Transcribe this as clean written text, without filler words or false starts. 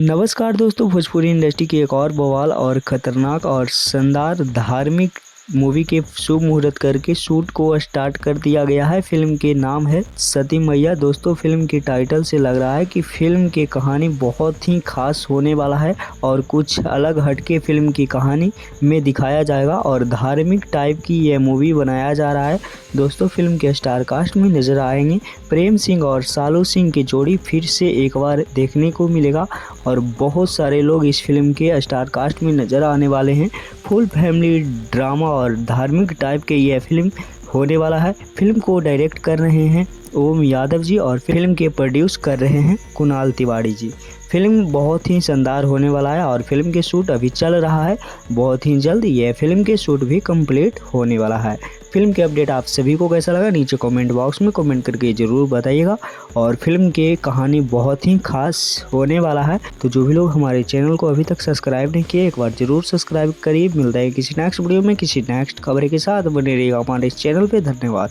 नमस्कार दोस्तों, भोजपुरी इंडस्ट्री की एक और बवाल और ख़तरनाक और शानदार धार्मिक मूवी के शुभ मुहूर्त करके शूट को स्टार्ट कर दिया गया है। फिल्म के नाम है सती मैया। दोस्तों, फिल्म के टाइटल से लग रहा है कि फिल्म की कहानी बहुत ही खास होने वाला है और कुछ अलग हटके फिल्म की कहानी में दिखाया जाएगा और धार्मिक टाइप की यह मूवी बनाया जा रहा है। दोस्तों, फिल्म के स्टार कास्ट में नजर आएंगे प्रेम सिंह और सालू सिंह की जोड़ी फिर से एक बार देखने को मिलेगा और बहुत सारे लोग इस फिल्म के स्टार कास्ट में नज़र आने वाले हैं। फुल फैमिली ड्रामा और धार्मिक टाइप के यह फिल्म होने वाला है। फिल्म को डायरेक्ट कर रहे हैं ओम यादव जी और फिल्म के प्रोड्यूस कर रहे हैं कुणाल तिवारी जी। फिल्म बहुत ही शानदार होने वाला है और फिल्म के शूट अभी चल रहा है। बहुत ही जल्द यह फिल्म के शूट भी कंप्लीट होने वाला है। फिल्म के अपडेट आप सभी को कैसा लगा नीचे कमेंट बॉक्स में कमेंट करके ज़रूर बताइएगा। और फिल्म के कहानी बहुत ही खास होने वाला है। तो जो भी लोग हमारे चैनल को अभी तक सब्सक्राइब नहीं किए, एक बार ज़रूर सब्सक्राइब करिए। मिलता है किसी नेक्स्ट वीडियो में किसी नेक्स्ट खबर के साथ। बने रहिएगा हमारे इस चैनल पे। धन्यवाद।